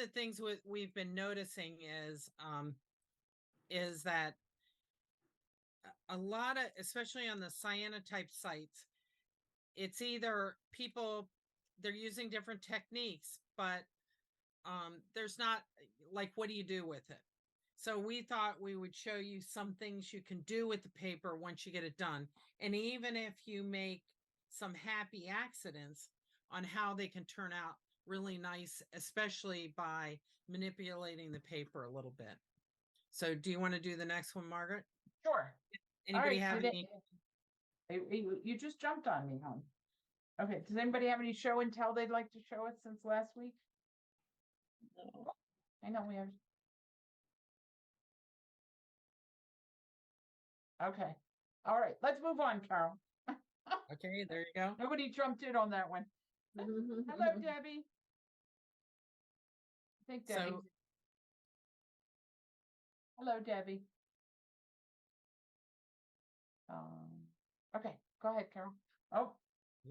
the things we've been noticing is that a lot of, especially on the cyanotype sites, it's either people, they're using different techniques, but there's not, like, what do you do with it? So we thought we would show you some things you can do with the paper once you get it done. And even if you make some happy accidents on how they can turn out really nice, especially by manipulating the paper a little bit. So do you want to do the next one, Margaret? Sure. Anybody All right, have any? You just jumped on me, hon. Okay, does anybody have any show and tell they'd like to show us since last week? No. I know we have. Okay, all right, let's move on, Carol. Okay, there you go. Nobody jumped in on that one. Hello, Debbie. I think Debbie. So Hello, Debbie. Okay, go ahead, Carol. Oh,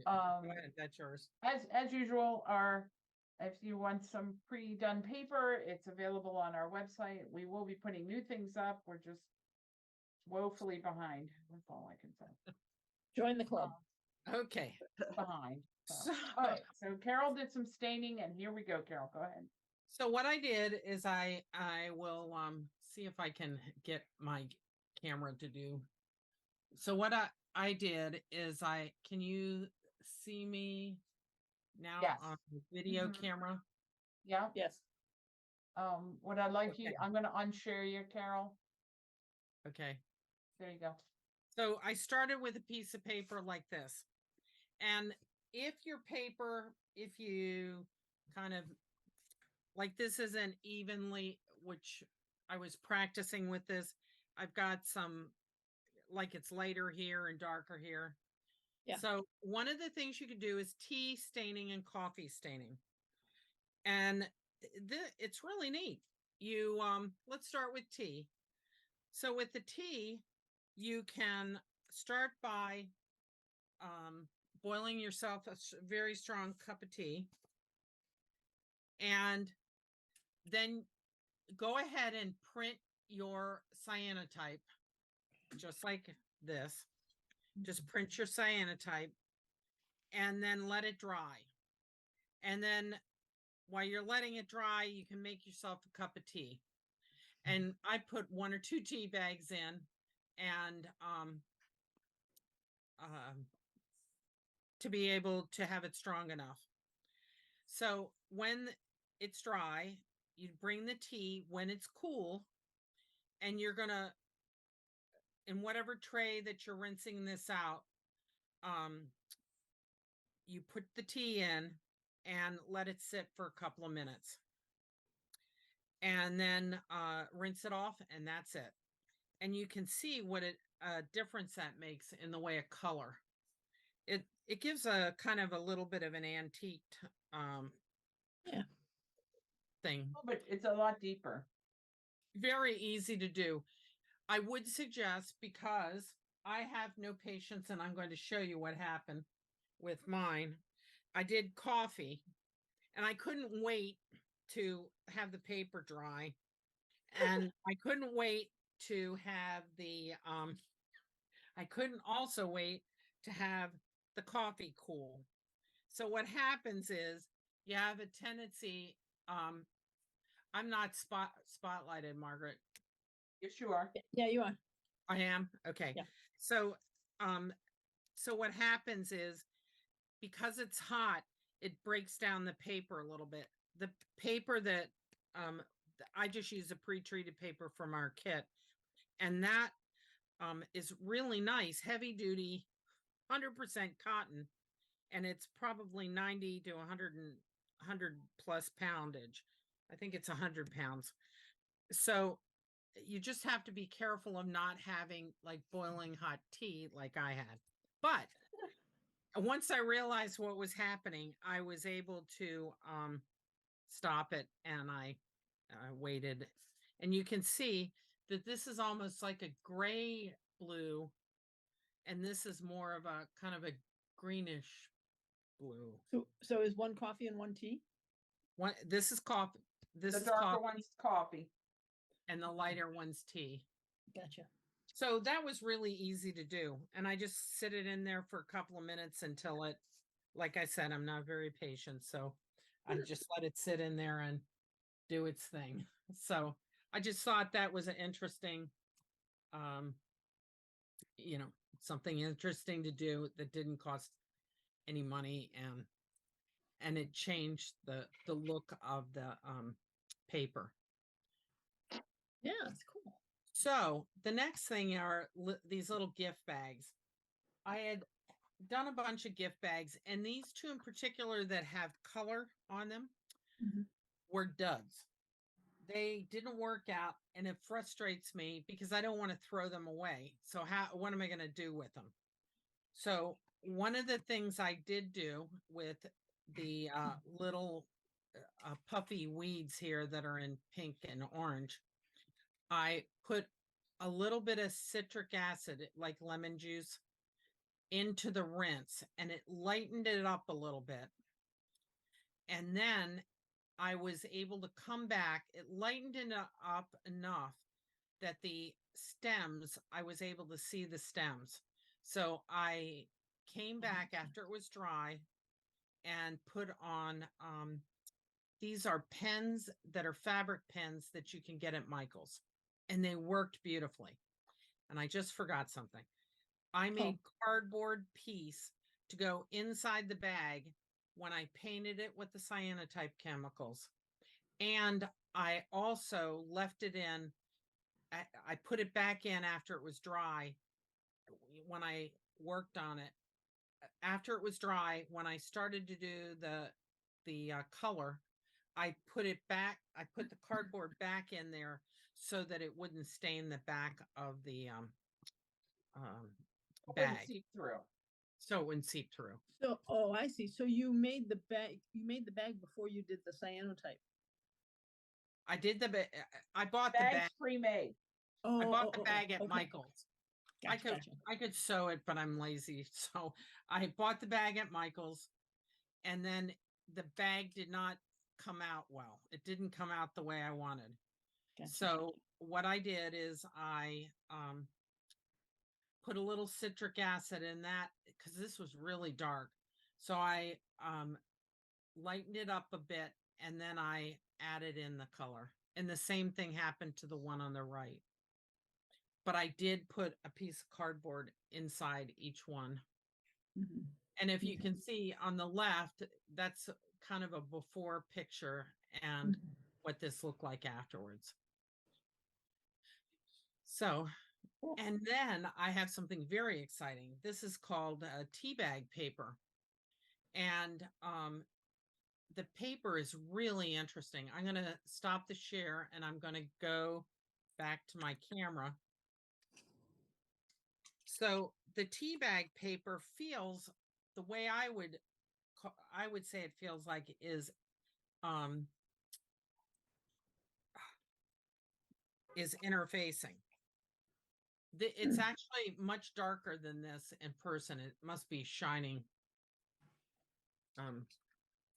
go ahead, that's yours. as usual, if you want some pre-done paper, it's available on our website. We will be putting new things up. We're just woefully behind. That's all I can say. Join the club. Okay. Behind. So, All right, so Carol did some staining, and here we go, Carol. Go ahead. so what I did is I will see if I can get my camera to do. So what I did is can you see me now Yes. on the video Mhm. camera? Yeah. Yes. What I'd like you, Okay. I'm gonna unshare you, Carol. Okay. There you go. So I started with a piece of paper like this. And if your paper, if you kind of, like, this isn't evenly, which I was practicing with this, I've got some, like, it's lighter here and darker here. Yeah. So one of the things you could do is tea staining and coffee staining. And it's really neat. You, let's start with tea. So with the tea, you can start by boiling yourself a very strong cup of tea. And then go ahead and print your cyanotype, just like this. Just print your cyanotype and then let it dry. And then while you're letting it dry, you can make yourself a cup of tea. And I put 1 or 2 tea bags in, and to be able to have it strong enough. So when it's dry, you bring the tea when it's cool, and you're gonna, in whatever tray that you're rinsing this out, you put the tea in and let it sit for a couple of minutes. And then rinse it off, and that's it. And you can see what a difference that makes in the way of color. It gives a kind of a little bit of an antique Yeah. thing. Oh, but it's a lot deeper. Very easy to do. I would suggest, because I have no patience, and I'm going to show you what happened with mine. I did coffee, and I couldn't wait to have the paper dry, and I couldn't wait to have the I couldn't also wait to have the coffee cool. So what happens is you have a tendency, I'm not spotlighted, Margaret. Yes, you are. Yeah, you are. I am. Okay. Yeah. So so what happens is, because it's hot, it breaks down the paper a little bit. The paper that I just use a pre-treated paper from our kit, and that is really nice, heavy duty, 100% cotton, and it's probably 90 to 100 plus poundage. I think it's 100 pounds. So you just have to be careful of not having like boiling hot tea like I had. But once I realized what was happening, I was able to stop it, and I waited. And you can see that this is almost like a gray blue, and this is more of a kind of a greenish blue. So is one coffee and one tea? This is coffee. this The is darker coffee one's coffee. and the lighter one's tea. Gotcha. So that was really easy to do. And I just sit it in there for a couple of minutes until it, like I said, I'm not very patient. So I just let it sit in there and do its thing. So I just thought that was an interesting, something interesting to do that didn't cost any money, and it changed the look of the paper. Yeah, it's cool. So the next thing are these little gift bags. I had done a bunch of gift bags, and these two in particular that have color on them Mhm. were duds. They didn't work out, and it frustrates me because I don't want to throw them away. So what am I going to do with them? So one of the things I did do with the little puffy weeds here that are in pink and orange, I put a little bit of citric acid, like lemon juice, into the rinse, and it lightened it up a little bit. And then I was able to come back. It lightened it up enough that the stems, I was able to see the stems. So I came back after it was dry and put on, these are pens that are fabric pens that you can get at Michael's, and they worked beautifully. And I just forgot something. I made cardboard piece to go inside the bag when I painted it with the cyanotype chemicals. And I also left it in, I put it back in after it was dry when I worked on it. After it was dry, when I started to do the color, I put it back, I put the cardboard back in there so that it wouldn't stain the back of the Wouldn't bag. seep through. So it wouldn't seep through. So, I see. So you made the bag before you did the cyanotype. I did I bought the Bags bag. pre-made. I bought the bag at okay. Michael's. Gotcha, I could sew it, but I'm lazy. So I bought the bag at Michael's, and then the bag did not come out well. It didn't come out the way I wanted. Gotcha. So what I did is I put a little citric acid in that because this was really dark. So I lightened it up a bit, and then I added in the color. And the same thing happened to the one on the right. But I did put a piece of cardboard inside each one. Mhm. And if you Okay. can see on the left, that's kind of a before picture and Mhm. what this looked like afterwards. So, Cool. and then I have something very exciting. This is called tea bag paper. And the paper is really interesting. I'm going to stop the share and I'm going to go back to my camera. So the tea bag paper feels the way I would say it feels like is interfacing. It's actually much darker than this in person. It must be shining.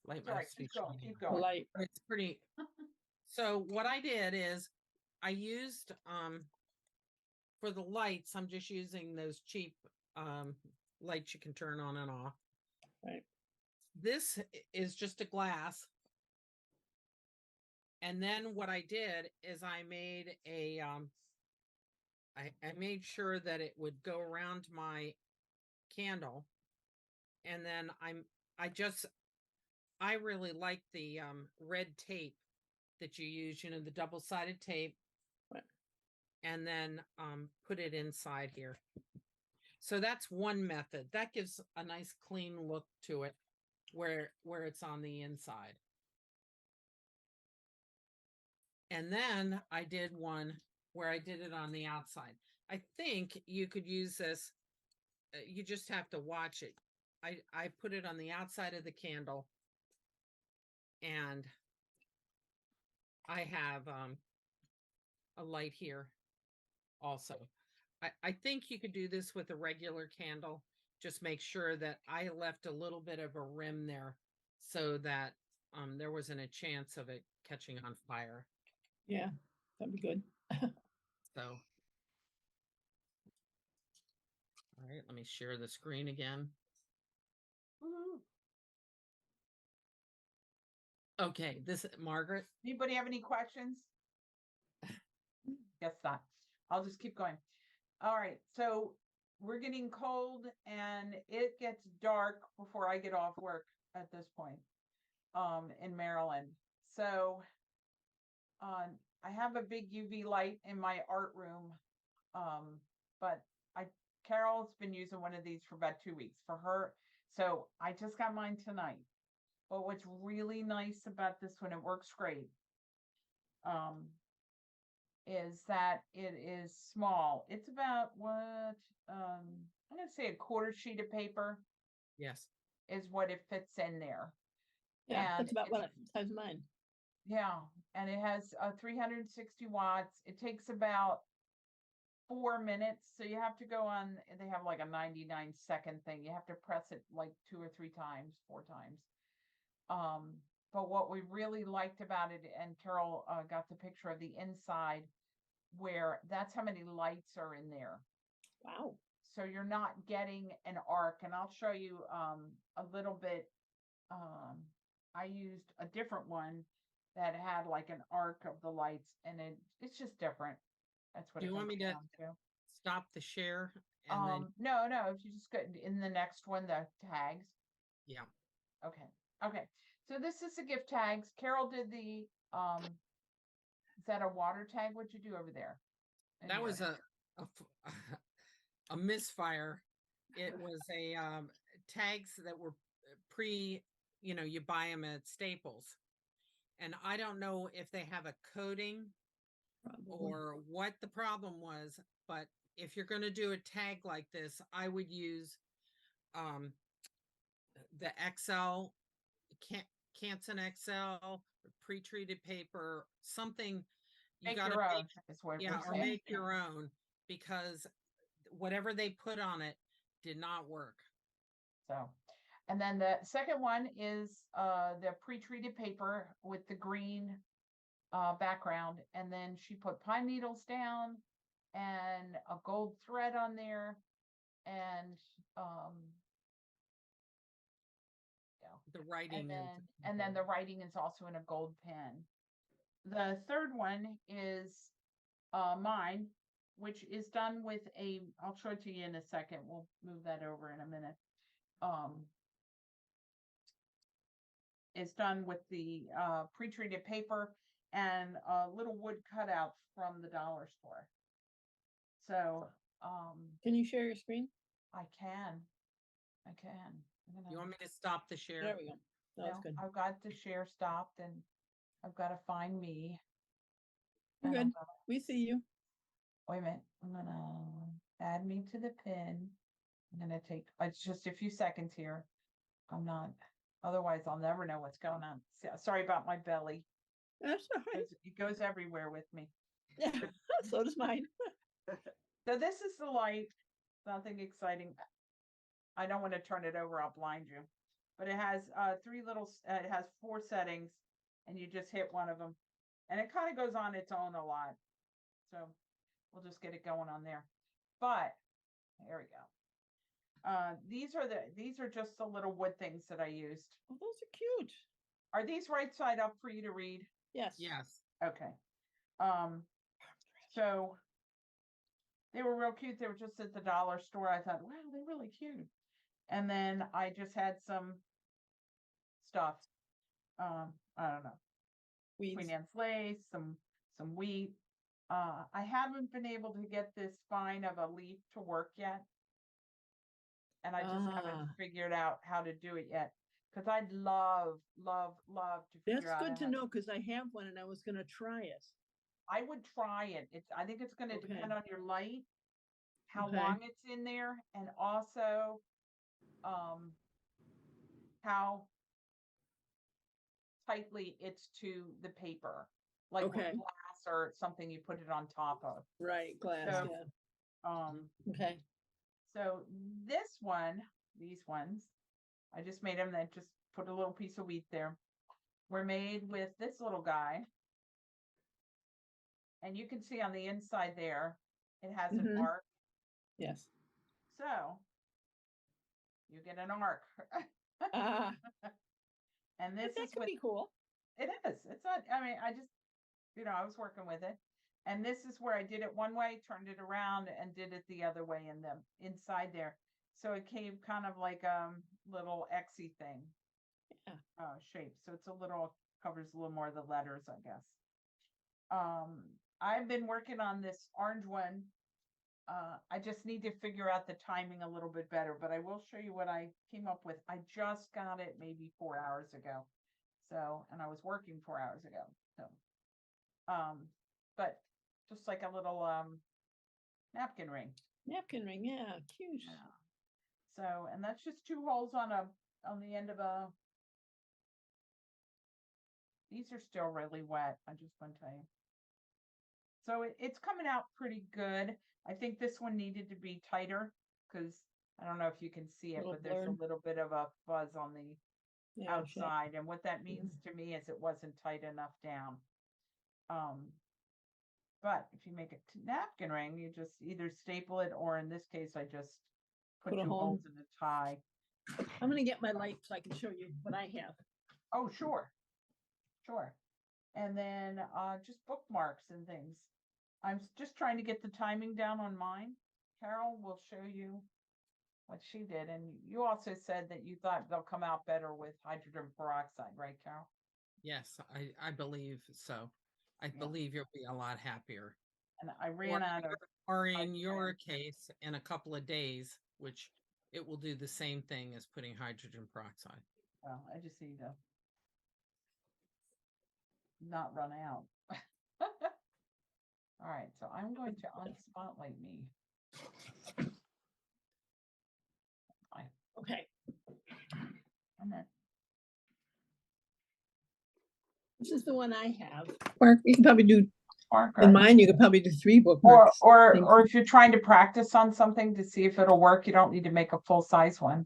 Light Sorry, must be keep going, shining. keep going. Light. It's pretty. So what I did is I used for the lights, I'm just using those cheap lights you can turn on and off. Right. This is just a glass. And then what I did is I made a I made sure that it would go around my candle. And then I really like the red tape that you use, the double-sided tape. Right. And then put it inside here. So that's one method. That gives a nice clean look to it where it's on the inside. And then I did one where I did it on the outside. I think you could use this. You just have to watch it. I put it on the outside of the candle, and I have a light here also. I think you could do this with a regular candle. Just make sure that I left a little bit of a rim there so that there wasn't a chance of it catching on fire. Yeah, that'd be good. So. All right, let me share the screen again. Woo-hoo. Okay, Margaret. Anybody have any questions? Guess not. I'll just keep going. All right, so we're getting cold and it gets dark before I get off work at this point, in Maryland. So, I have a big UV light in my art room, but Carol's been using one of these for about 2 weeks for her. So I just got mine tonight. But what's really nice about this one, it works great, is that it is small. It's about what, I'm gonna say a quarter sheet of paper Yes. is what it fits in there. Yeah, And that's about it's- what size mine. Yeah, and it has 360 watts. It takes about 4 minutes. So you have to go on, they have like a 99-second thing. You have to press it like 2 or 3 times, 4 times. But what we really liked about it, and Carol got the picture of the inside, where that's how many lights are in there. Wow. So you're not getting an arc, and I'll show you a little bit. I used a different one that had like an arc of the lights, and it's just different. That's what Do it you want comes me to down to. stop the share and then? No, if you just go in the next one, the tags. Yeah. Okay. So this is the gift tags. Carol did the, is that a water tag? What'd you do over there? in That was yours? a misfire. It was a tags that were you buy them at Staples. And I don't know if they have a coating Probably. or what the problem was, but if you're going to do a tag like this, I would use the XL, Canson XL, pre-treated paper, something you Make got to your own, make, is what yeah, we're or saying. make your own, because whatever they put on it did not work. So, and then the second one is the pre-treated paper with the green background, and then she put pine needles down and a gold thread on there, and The writing and then the writing is also in a gold pen. The third one is mine, which is done with I'll show it to you in a second. We'll move that over in a minute. It's done with the pre-treated paper and little wood cutouts from the dollar store. So Can you share your screen? I can. You want me to stop the share? There we go. That was good. I've got the share stopped, and I've got to find me. We're And I'm good. gonna- We see you. Wait a minute. I'm gonna add me to the pin. I'm gonna take, it's just a few seconds here. I'm not, otherwise I'll never know what's going on. Sorry about my belly. That's all right. It goes everywhere with me. Yeah, so does mine. So this is the light, nothing exciting. I don't want to turn it over, I'll blind you. But it has it has 4 settings, and you just hit one of them. And it kind of goes on its own a lot. So we'll just get it going on there. But here we go. These are just the little wood things that I used. Oh, those are cute. Are these right side up for you to read? Yes. Yes. Okay. So they were real cute. They were just at the dollar store. I thought, wow, they're really cute. And then I just had some stuff. I don't know. Weeds. Queen Anne's lace, some wheat. I haven't been able to get this spine of a leaf to work yet. And I just haven't figured out how to do it yet. Because I'd love to figure That's out good to how know, because I have one and I was gonna try it. I would try it. I think it's gonna Okay. depend on your light, how Okay. long it's in there, and also how tightly it's to the paper. Like with Okay. glass or something you put it on top of. Right, glass, So- yeah. Okay. So these ones, I just made them, that just put a little piece of wheat there. were made with this little guy. And you can see on the inside there, it has an Mhm. arc. Yes. So you get an arc. Ah, And but this that is could with, be cool. it is, it's not, I mean, I just, I was working with it. And this is where I did it one way, turned it around and did it the other way in the inside there. So it came kind of like little X-y thing. Yeah. Shape. So it's a little, covers a little more of the letters, I guess. I've been working on this orange one. I just need to figure out the timing a little bit better, but I will show you what I came up with. I just got it maybe 4 hours ago. So, and I was working 4 hours ago. So, but just like a little napkin ring. Napkin ring, yeah, cute. Yeah. So, and that's just 2 holes on the end of a. These are still really wet. I just want to tell you. So it's coming out pretty good. I think this one needed to be tighter because I don't know if you can see it, Little but there's blurred. a little bit of a fuzz on the Yeah, sure. outside. And what that means to me is it wasn't tight enough down. But if you make a napkin ring, you just either staple it, or in this case, I just put Put a 2 hole. holes in a tie. I'm gonna get my light so I can show you what I have. Oh, sure. Sure. And then just bookmarks and things. I'm just trying to get the timing down on mine. Carol will show you what she did. And you also said that you thought they'll come out better with hydrogen peroxide, right, Carol? Yes, I believe so. I Yeah. believe you'll be a lot happier. And I ran out of, Or in hydrogen. your case, in a couple of days, which it will do the same thing as putting hydrogen peroxide. well, I just need to not run out. All right, so I'm going to unspotlight me. Okay, And then, this is the one I have. Mark, you can probably do, marker. in mine, you could probably do 3 bookmarks. Or if you're trying to practice on something to see if it'll work, you don't need to make a full size one.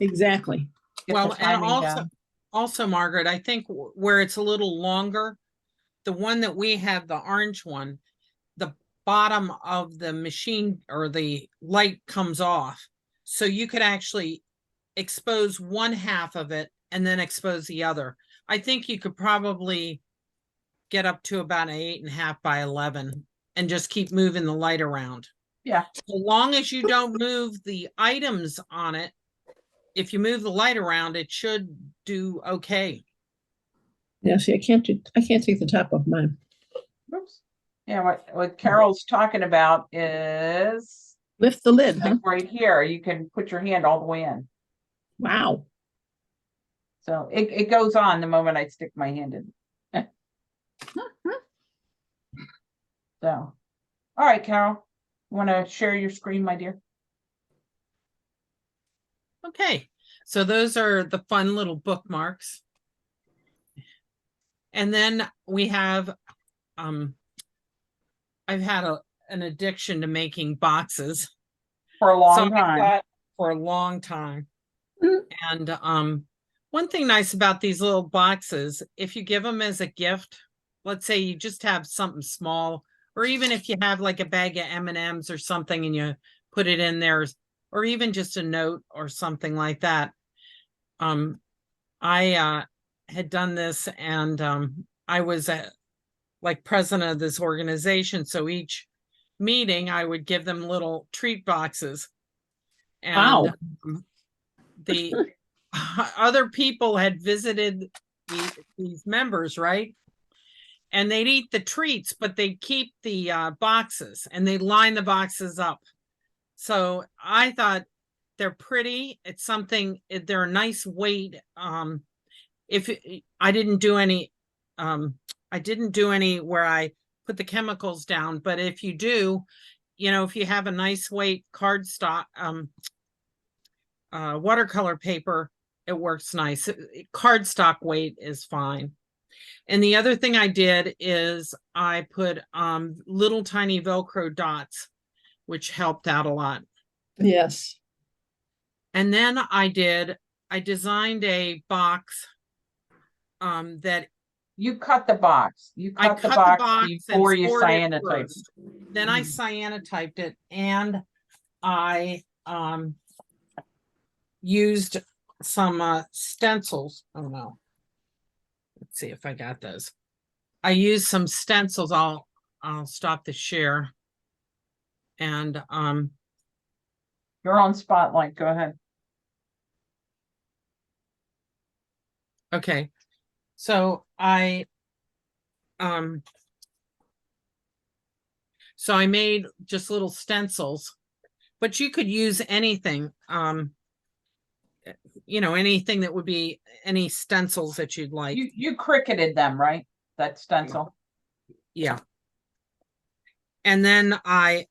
Exactly. Get the Well, and timing down. also, Margaret, I think where it's a little longer, the one that we have, the orange one, the bottom of the machine or the light comes off. So you could actually expose one half of it and then expose the other. I think you could probably get up to about an 8.5 by 11 and just keep moving the light around. Yeah. As long as you don't move the items on it, if you move the light around, it should do okay. Yeah, see, I can't take the top off mine. Oops. Yeah, what Carol's talking about is Lift the lid, like huh? right here, you can put your hand all the way in. Wow. So it goes on the moment I stick my hand in. So, all right, Carol, want to share your screen, my dear? Okay, so those are the fun little bookmarks. And then we have, I've had an addiction to making boxes. For a long I time. thought for a long time. And one thing nice about these little boxes, if you give them as a gift, let's say you just have something small, or even if you have like a bag of M&Ms or something and you put it in there, or even just a note or something like that. I had done this, and I was like president of this organization. So each meeting I would give them little treat boxes. And Wow. the other people had visited these members, right? And they'd eat the treats, but they'd keep the boxes and they'd line the boxes up. So I thought they're pretty. It's something, they're a nice weight. If I didn't do any where I put the chemicals down, but if you do, if you have a nice weight cardstock, watercolor paper, it works nice. Cardstock weight is fine. And the other thing I did is I put little tiny Velcro dots, which helped out a lot. Yes. And then I designed a box that You cut the box. You I cut the cut the box box and before you scored it cyanotyped. first. Then I Mhm. cyanotyped it and I used some stencils. Oh no. Let's see if I got those. I used some stencils. I'll stop the share. And You're on spotlight. Go ahead. okay. So I made just little stencils, but you could use anything. You know, anything that would be any stencils that you'd like. You cricketed them, right? That stencil. Yeah. And then I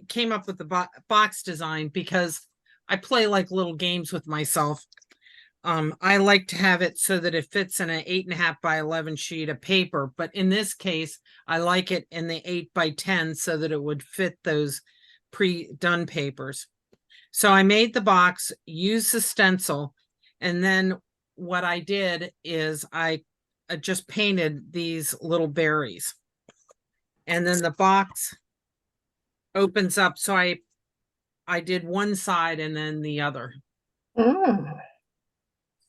came up with the box design because I play like little games with myself. I like to have it so that it fits in an 8.5 by 11 sheet of paper. But in this case, I like it in the 8 by 10 so that it would fit those pre-done papers. So I made the box, used the stencil, and then what I did is I just painted these little berries. And then the box opens up. So I did one side and then the other.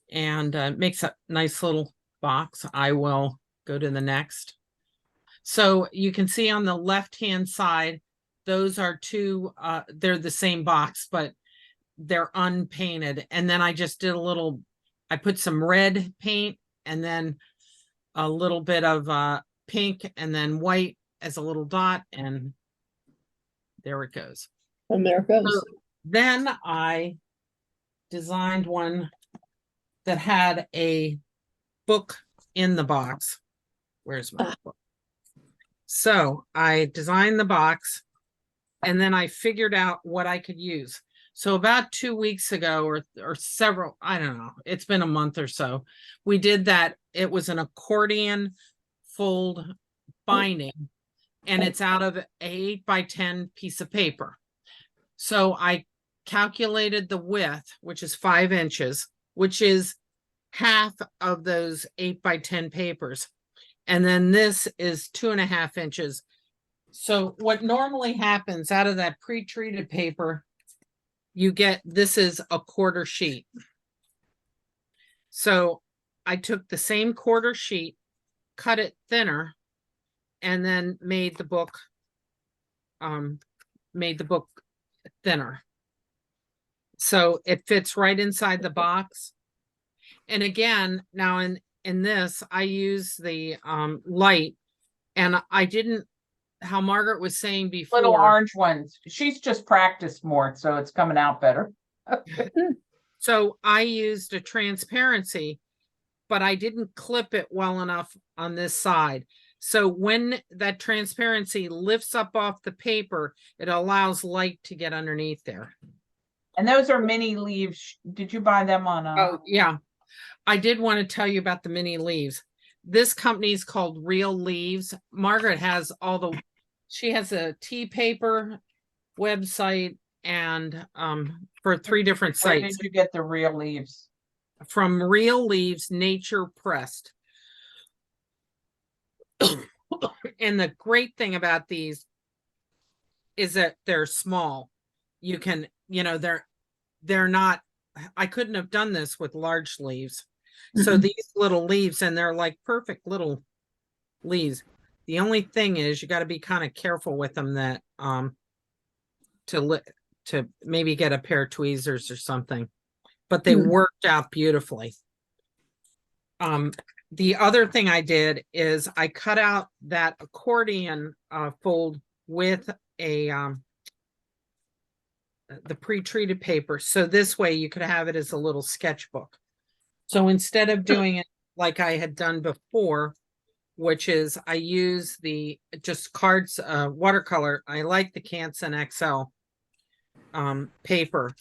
And makes a nice little box. I will go to the next. So you can see on the left-hand side, those are two, they're the same box, but they're unpainted. And then I just did I put some red paint and then a little bit of pink and then white as a little dot. And there it goes. And there it goes. So then I designed one that had a book in the box. Where's my book? So I designed the box and then I figured out what I could use. So about 2 weeks ago or several, I don't know, it's been a month or so, we did that. It was an accordion fold binding and it's out of an 8 by 10 piece of paper. So I calculated the width, which is 5 inches, which is half of those 8 by 10 papers. And then this is 2.5 inches. So what normally happens out of that pre-treated paper, you get, this is a quarter sheet. So I took the same quarter sheet, cut it thinner, and then made the book thinner. So it fits right inside the box. And again, now in this, I use the light, and I didn't, how Margaret was saying before. Little orange ones. She's just practiced more, so it's coming out better. So I used a transparency, but I didn't clip it well enough on this side. So when that transparency lifts up off the paper, it allows light to get underneath there. And those are mini leaves. Did you buy them on Oh, yeah. I did want to tell you about the mini leaves. This company is called Real Leaves. Margaret has she has a tea paper website and for 3 different Where sites. did you get the real leaves? From Real Leaves Nature Pressed. And the great thing about these is that they're small. You can, you know, they're not, I couldn't have done this with large leaves. So these little leaves, and they're like perfect little leaves. The only thing is you got to be kind of careful with them that to maybe get a pair of tweezers or something, but they worked out beautifully. The other thing I did is I cut out that accordion fold with the pre-treated paper. So this way you could have it as a little sketchbook. So instead of doing it like I had done before, which is I use the just cards, watercolor. I like the Canson XL paper.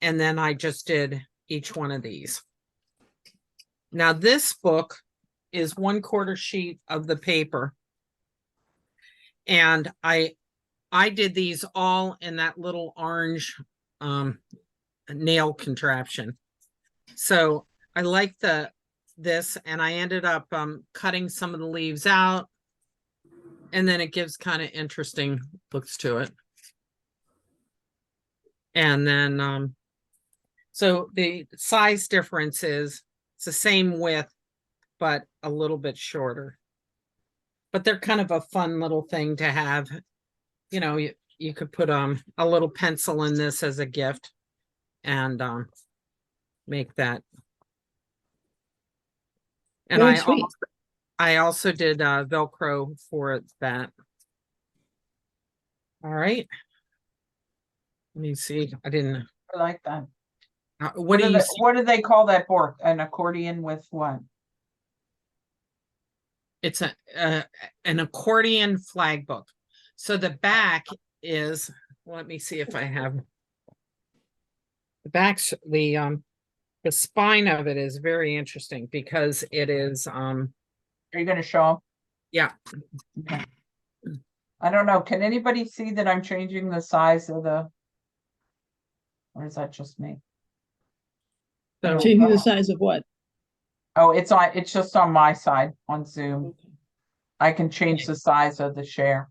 And then I just did each one of these. Now this book is 1/4 sheet of the paper. And I did these all in that little orange nail contraption. So I like the this and I ended up cutting some of the leaves out. And then it gives kind of interesting looks to it. And then so the size difference is it's the same width, but a little bit shorter. But they're kind of a fun little thing to have. You know, you could put a little pencil in this as a gift and make that. And Very sweet. I also did Velcro for that. All right. Let me see. I didn't. I like that. What do you see? What do they call that board? An accordion with what? It's an accordion flag book. So the back is, let me see if I have the back's the spine of it is very interesting because it is Are you gonna show them? yeah. Okay. I don't know. Can anybody see that I'm changing the size of the? Or is that just me? So Changing the size of what? Oh, it's just on my side on Zoom. I can change the size of the share.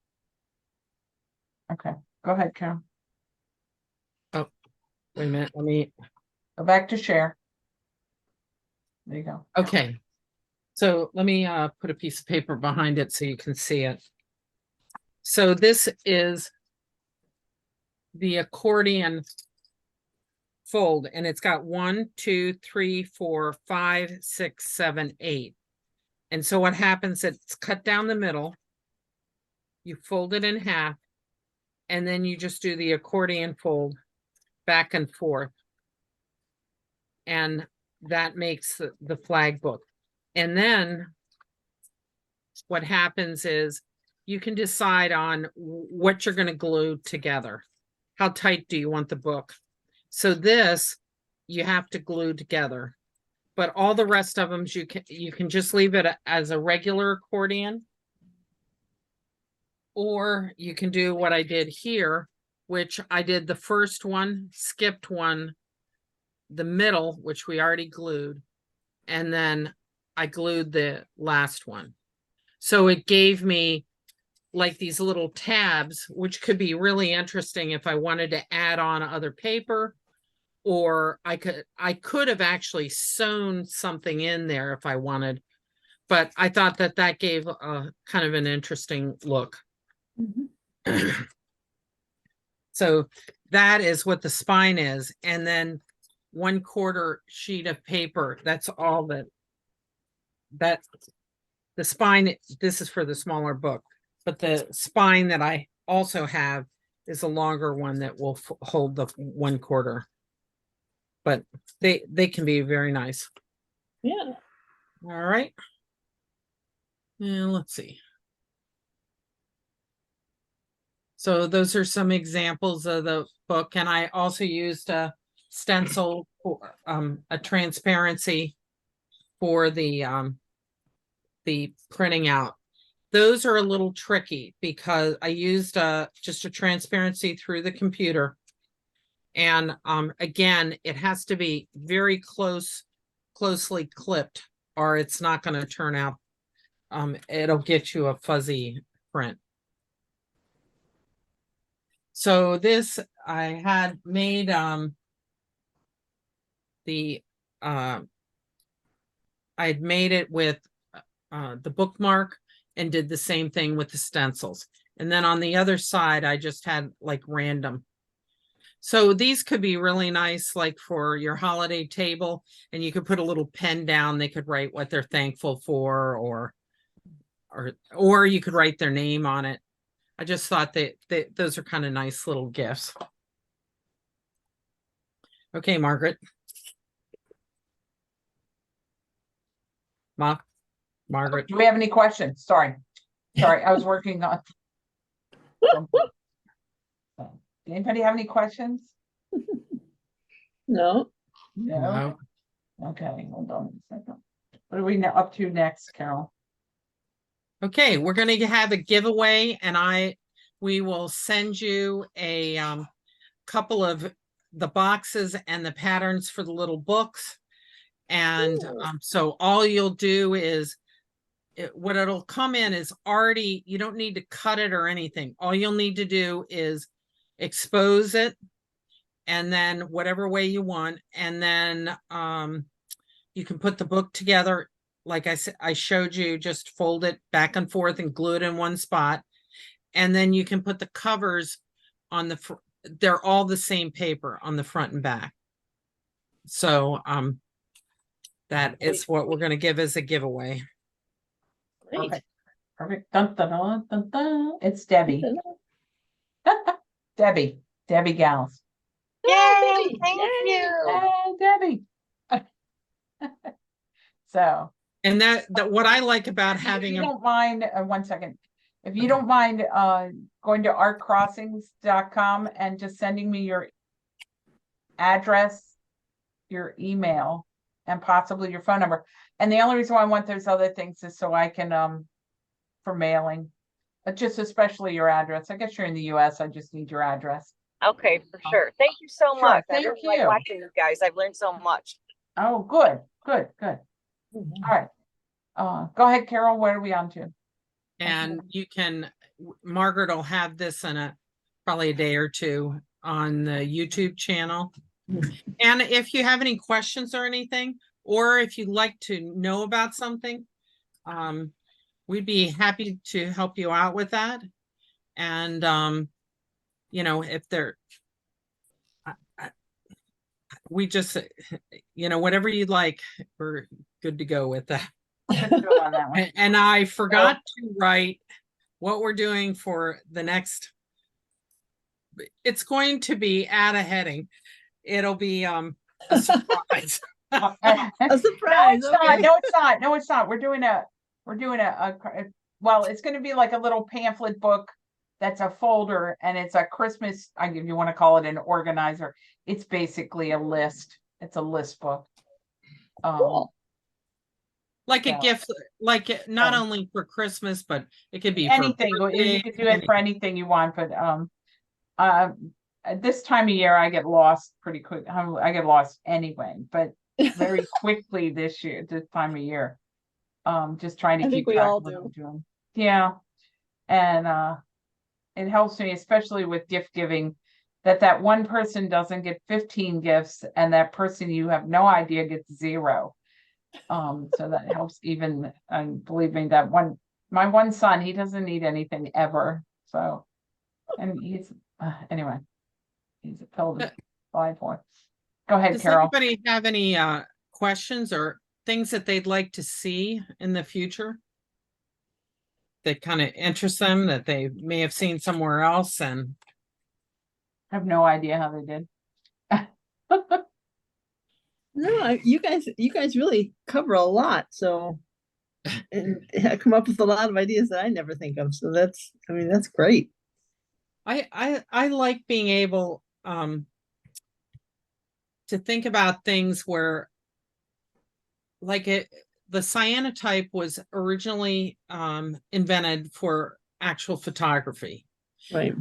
Okay, go ahead, Karen. wait a minute, let me Go back to share. There you go. okay. So let me put a piece of paper behind it so you can see it. So this is the accordion fold, and it's got 1, 2, 3, 4, 5, 6, 7, 8. And so what happens, it's cut down the middle, you fold it in half, and then you just do the accordion fold back and forth. And that makes the flag book. And then what happens is you can decide on what you're going to glue together. How tight do you want the book? So this you have to glue together, but all the rest of them you can just leave it as a regular accordion, or you can do what I did here, which I did the first one, skipped one, the middle, which we already glued, and then I glued the last one. So it gave me like these little tabs, which could be really interesting if I wanted to add on other paper, or I could have actually sewn something in there if I wanted, but I thought that gave a kind of an interesting look. Mhm. So that is what the spine is. And then 1/4 sheet of paper. That's all that the spine, this is for the smaller book, but the spine that I also have is a longer one that will hold the 1/4. But they can be very nice. Yeah. All right. And let's see. So those are some examples of the book, and I also used a stencil for a transparency for the printing out. Those are a little tricky because I used just a transparency through the computer. And again, it has to be very closely clipped, or it's not going to turn out. It'll get you a fuzzy print. So this I had made I had made it with the bookmark and did the same thing with the stencils. And then on the other side, I just had like random. So these could be really nice, like for your holiday table, and you could put a little pen down. They could write what they're thankful for, or you could write their name on it. I just thought that those are kind of nice little gifts. Okay, Margaret. Margaret. Do we have any questions? Sorry, I was working on. Anybody have any questions? No. No. Okay, hold on a second. What are we now up to next, Carol? Okay, we're going to have a giveaway, and we will send you a couple of the boxes and the patterns for the little books. And Cool. so all you'll do is what it'll come in is already, you don't need to cut it or anything. All you'll need to do is expose it, and then whatever way you want, and then you can put the book together. Like I said, I showed you, just fold it back and forth and glue it in one spot, and then you can put the covers on the they're all the same paper on the front and back. So that is what we're going to give as a giveaway. Great. Perfect. Perfect. Dun, dun, dun, dun, dun. It's Debbie. Debbie Gals. Oh, Yay, Debbie, thank yay. you. Hey, Debbie. So. And that what I like about If having you a don't mind, 1 second. If you don't mind, going to artcrossings.com and just sending me your address, your email, and possibly your phone number. And the only reason why I want those other things is so I can, for mailing, but just especially your address. I guess you're in the US. I just need your address. Okay, for sure. Thank you so Sure, much. I thank really like you. watching you guys. I've learned so much. Oh, good, good, good. All right. Go ahead, Carol. Where are we on to? and you can, Margaret will have this in probably a day or two on the YouTube channel. And if you have any questions or anything, or if you'd like to know about something, we'd be happy to help you out with that. And you know, if they're we just, you know, whatever you'd like, we're good to go with that. Good to go on that one. And I forgot to write what we're doing for the next. It's going to be add a heading. It'll be a surprise. A surprise. No, it's not. Okay. No, it's not. No, it's not. We're doing a well, it's going to be like a little pamphlet book that's a folder, and it's a Christmas, if you want to call it an organizer. It's basically a list. It's a list book. Cool. Like a Yeah. gift, like not Yeah. only for Christmas, but it could be Anything. for You could do it for anything you want, but at this time of year, I get lost pretty quick. I get lost anyway, but very quickly this time of year. Just trying to I keep think we track all of what do. I'm doing. Yeah. And it helps me, especially with gift giving, that one person doesn't get 15 gifts and that person you have no idea gets 0. So that helps even, and believe me, that my one son, he doesn't need anything ever. So, and he's, anyway, he's a pill to fly for. Go ahead, Does Carol. anybody have any questions or things that they'd like to see in the future that kind of interest them, that they may have seen somewhere else? And I have no idea how they did. No, you guys really cover a lot. So, and come up with a lot of ideas that I never think of. So that's great. I like being able to think about things where, like the cyanotype was originally invented for actual photography. Right.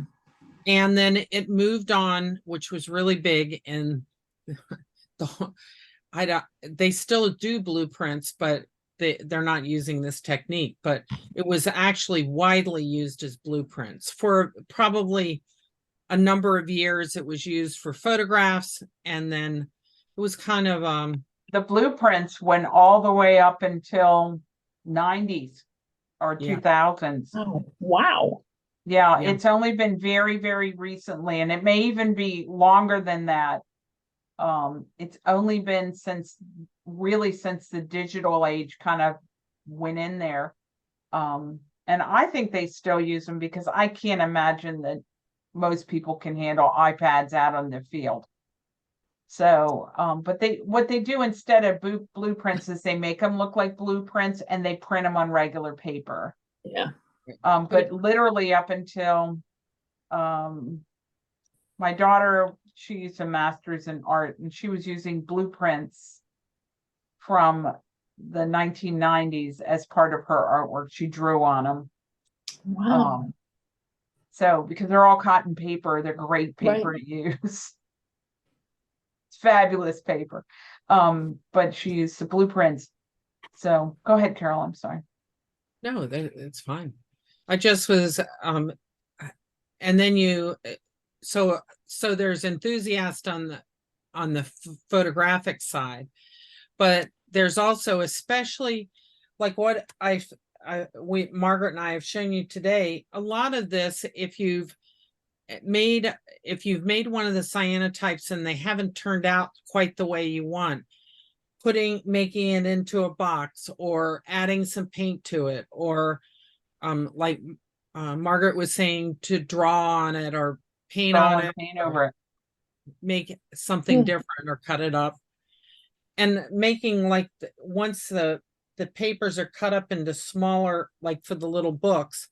And then it moved on, which was really big in they still do blueprints, but they're not using this technique. But it was actually widely used as blueprints for probably a number of years. It was used for photographs, and then it was kind of the blueprints went all the way up until 90s or 2000s. Oh, wow. Yeah, Yeah. it's only been very, very recently, and it may even be longer than that. It's only been since the digital age kind of went in there. And I think they still use them because I can't imagine that most people can handle iPads out on the field. So, but what they do instead of blueprints is they make them look like blueprints and they print them on regular paper. Yeah. But literally up until my daughter, she's a master's in art, and she was using blueprints from the 1990s as part of her artwork. She drew on them. Wow. So because they're all cotton paper, they're great paper to use. It's fabulous paper. But she used the blueprints. So go ahead, Carol, I'm sorry. No, it's fine. I just was, and then so there's enthusiast on the photographic side, but there's also, especially like what Margaret and I have shown you today, a lot of this, if you've made one of the cyanotypes and they haven't turned out quite the way you want, making it into a box or adding some paint to it, or like Margaret was saying, to draw on it or paint Draw on and it, paint over it. make something Yeah. different or cut it up, and making like once the papers are cut up into smaller, like for the little books,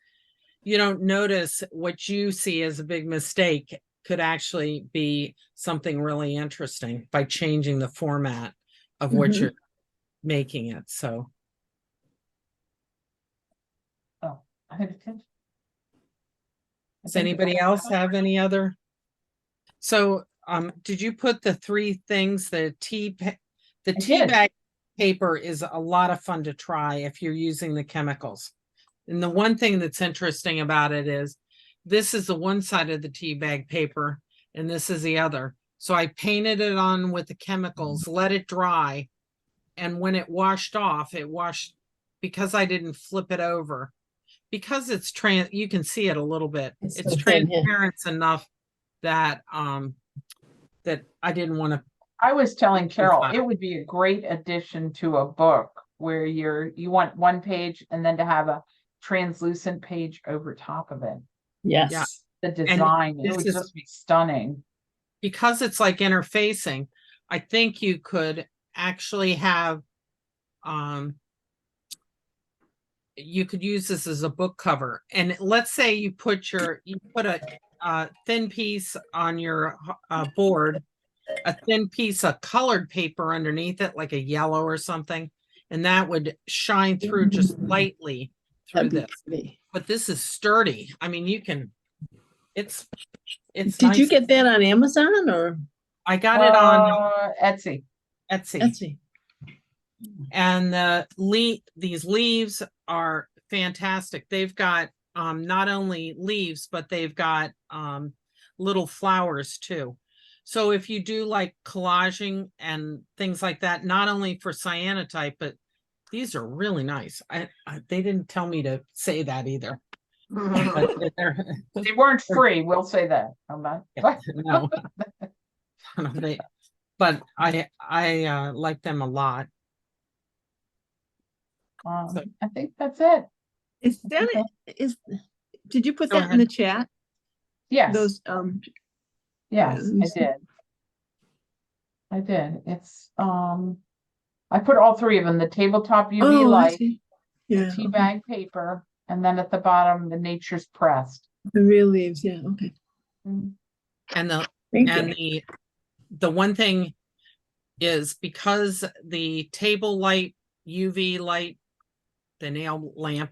you don't notice what you see as a big mistake could actually be something really interesting by changing the format of what Mhm. you're making it. So Oh, I had attention. I does think anybody that's- else have any other? So did you put the three things, the tea did. bag paper is a lot of fun to try if you're using the chemicals. And the one thing that's interesting about it is this is the one side of the tea bag paper and this is the other. So I painted it on with the chemicals, let it dry. And when it washed off, because I didn't flip it over, because it's you can see it a little bit. It's It's so thin, yeah. transparent enough that that I didn't want to. I was telling Carol, fine. it would be a great addition to a book where you want one page and then to have a translucent page over top of it. Yes. The design, it this would is- just be stunning. Because it's like interfacing, I think you could actually have you could use this as a book cover. And let's say you put a thin piece on your board, a thin piece of colored paper underneath it, like a yellow or something, and that would shine through just lightly through That'd be this. pretty. But this is sturdy. I mean, it's Did you nice. get that on Amazon or I got it on Etsy. Etsy. Etsy? And these leaves are fantastic. They've got not only leaves, but they've got little flowers too. So if you do like collaging and things like that, not only for cyanotype, but these are really nice. They didn't tell me to say that either. But They weren't free, we'll say that. I'm not. no. But I like them a lot. I think that's it. Is that did you put Go that in the ahead. chat? Yes, Those yes, let me I see. did. I did. It's I put all three of them, the tabletop UV Oh, I light, see. the Yeah, tea okay. bag paper, and then at the bottom, the nature's pressed. The real leaves, yeah, okay. Mm. And Thank you. the one thing is, because the table light, UV light, the nail lamp,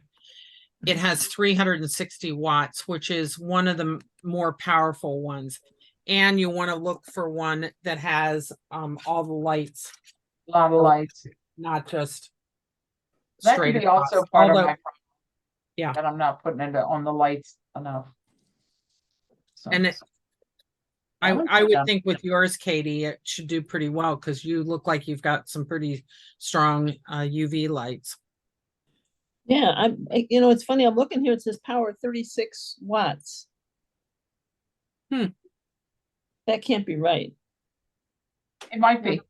it has 360 watts, which is one of the more powerful ones. And you want to look for one that has all the lights, A lot of lights. not just That straight could be across. also part of Although- my problem. Yeah. That I'm not putting it on the lights enough. So, And that one's I would done. think with yours, Katie, it should do pretty well because you look like you've got some pretty strong UV lights. Yeah, it's funny, I'm looking here, it says power 36 watts. That can't be right. It might be.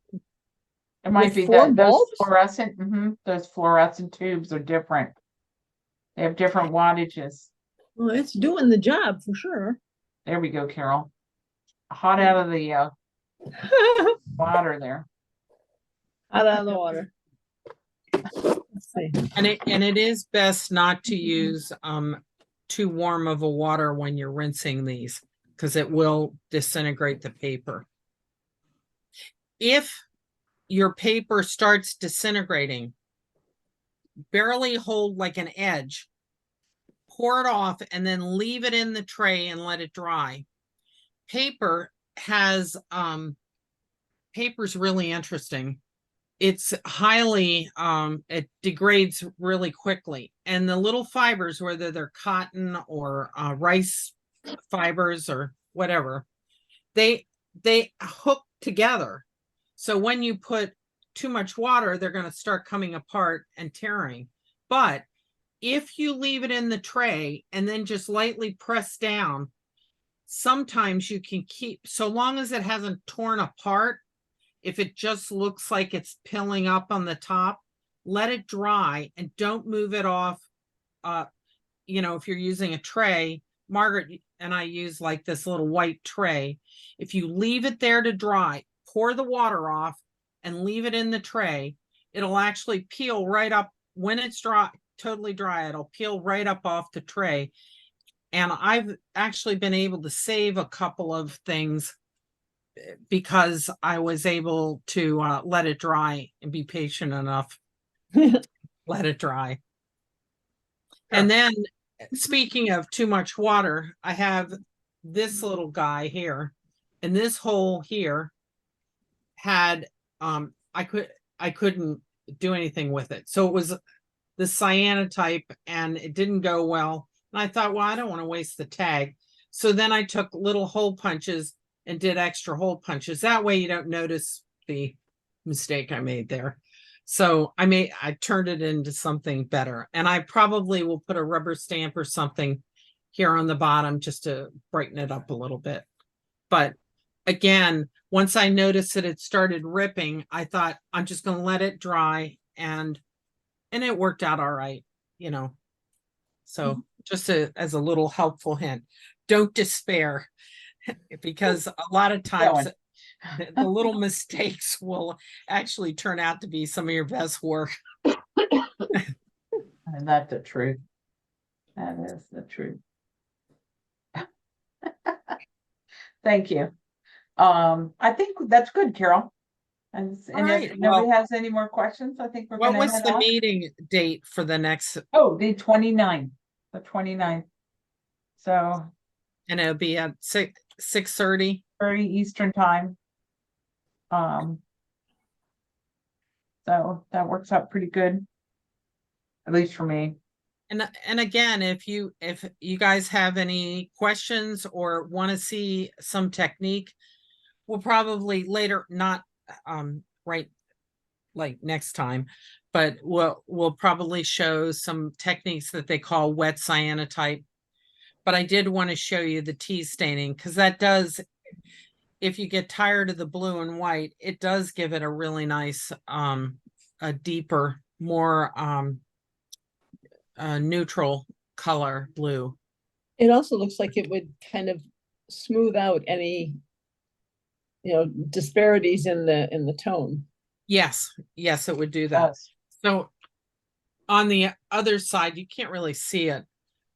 It might With be 4 that those bulbs? those fluorescent tubes are different. They have different wattages. Well, it's doing the job for sure. There we go, Carol. Hot out of the water there. Out of the water. Let's see. And it is best not to use too warm of a water when you're rinsing these, because it will disintegrate the paper. If your paper starts disintegrating, barely hold like an edge, pour it off, and then leave it in the tray and let it dry. Paper has paper's really interesting. It's highly, it degrades really quickly. And the little fibers, whether they're cotton or rice fibers or whatever, they hook together. So when you put too much water, they're going to start coming apart and tearing. But if you leave it in the tray and then just lightly press down, sometimes you can keep, so long as it hasn't torn apart, if it just looks like it's pilling up on the top, let it dry and don't move it off. You know, if you're using a tray, Margaret and I use like this little white tray. If you leave it there to dry, pour the water off and leave it in the tray, it'll actually peel right up when it's dry, totally dry. It'll peel right up off the tray. And I've actually been able to save a couple of things because I was able to let it dry and be patient enough. Let it dry. And then speaking of too much water, I have this little guy here, and this hole here had I couldn't do anything with it. So it was the cyanotype and it didn't go well. And I thought, well, I don't want to waste the tag. So then I took little hole punches and did extra hole punches. That way you don't notice the mistake I made there. So I turned it into something better. And I probably will put a rubber stamp or something here on the bottom just to brighten it up a little bit. But again, once I noticed that it started ripping, I thought I'm just going to let it dry, and it worked out all right, you know. So just as a little helpful hint, don't despair, because a lot of times the little mistakes will actually turn out to be some of your best work. And that's the truth. That is the truth. Thank you. I think that's good, Carol. And right, if nobody has any more questions, I think we're What gonna was head the off. meeting date for the next? Oh, the 29th, the 29th. So And it'll be at 6:30. 30 Eastern time. So that works out pretty good, at least for me. And again, if you guys have any questions or want to see some technique, we'll probably later, not right like next time, but we'll probably show some techniques that they call wet cyanotype. But I did want to show you the tea staining, because that does, if you get tired of the blue and white, it does give it a really nice a deeper, more neutral color blue. It also looks like it would kind of smooth out any, disparities in the tone. Yes, it would do that. Yes. So on the other side, you can't really see it,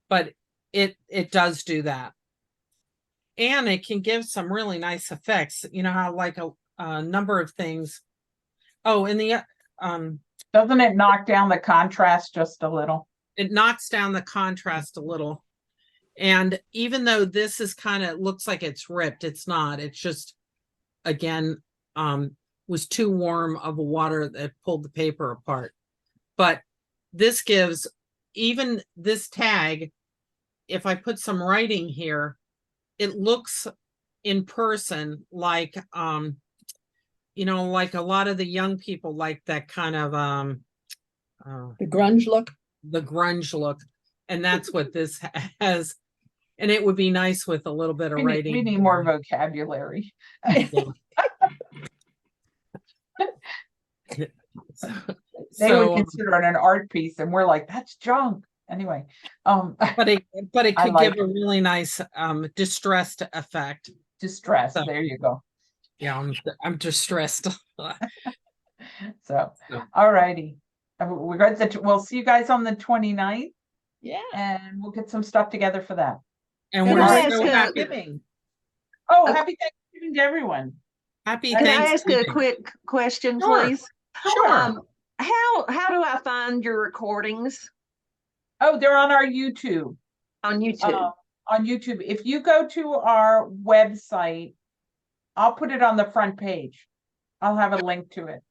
but it does do that. And it can give some really nice effects. You know how like a number of things. Oh, and the Doesn't it knock down the contrast just a little? it knocks down the contrast a little. And even though this is kind of looks like it's ripped, it's not. It's just, again, was too warm of a water that pulled the paper apart. But this gives, even this tag, if I put some writing here, it looks in person like like a lot of the young people like that kind of The grunge look. the grunge look, and that's what this has. And it would be nice with a little bit of writing. We need more vocabulary. They would consider it an art piece, and we're like, that's junk. Anyway, but it could like give a really nice distressed effect. distress. So, there you go. Yeah, I'm distressed. So, all righty. We'll see you guys on the 29th. Yeah. And we'll get some stuff together for that. And Can we're I so ask happy. Thanksgiving? Oh, happy Thanksgiving to everyone. Happy Can I ask Thanksgiving. a quick question, Sure. please? Sure. How do I find your recordings Oh, they're on our YouTube. on YouTube? On YouTube. If you go to our website, I'll put it on the front page. I'll have a link to it.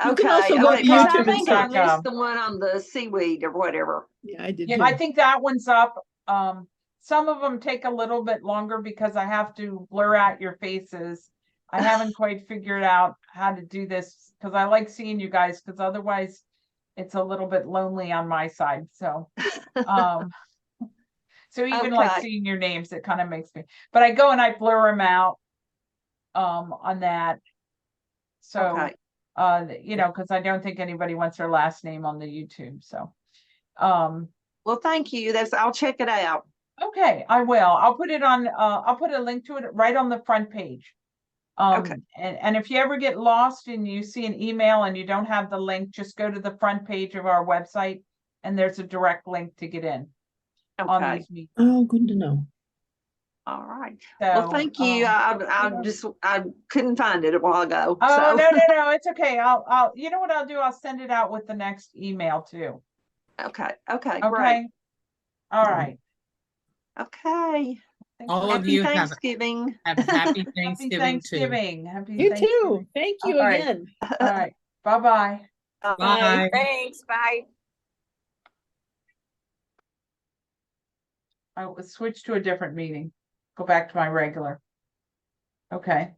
You can Okay, also go okay, to 'cause I YouTube and think I search. missed the one on the seaweed or whatever. Yeah, I did Yeah, too. I think that one's up. Some of them take a little bit longer because I have to blur out your faces. I haven't quite figured out how to do this because I like seeing you guys because otherwise it's a little bit lonely on my side. So, so even like Okay. seeing your names, it kind of makes me, but I go and I blur them out, on that. So, Okay. you know, because I don't think anybody wants their last name on the YouTube. So, Well, thank you. I'll check it out. okay, I will. I'll put it on, I'll put a link to it right on the front page. Okay. And if you ever get lost and you see an email and you don't have the link, just go to the front page of our website and there's a direct link to get in on Okay. these meetings. Oh, good to know. All right. So, Well, thank you. I couldn't find it a while ago. oh, So no, it's okay. You know what I'll do? I'll send it out with the next email too. okay. Okay. Okay. Great. All right. Okay. All of Happy you Thanksgiving. have happy Happy Thanksgiving too. Thanksgiving. Happy You Thanksgiving. too. Thank you All right. again. All right. Bye-bye. Bye. Thanks, bye. I will switch to a different meeting. Go back to my regular. Okay.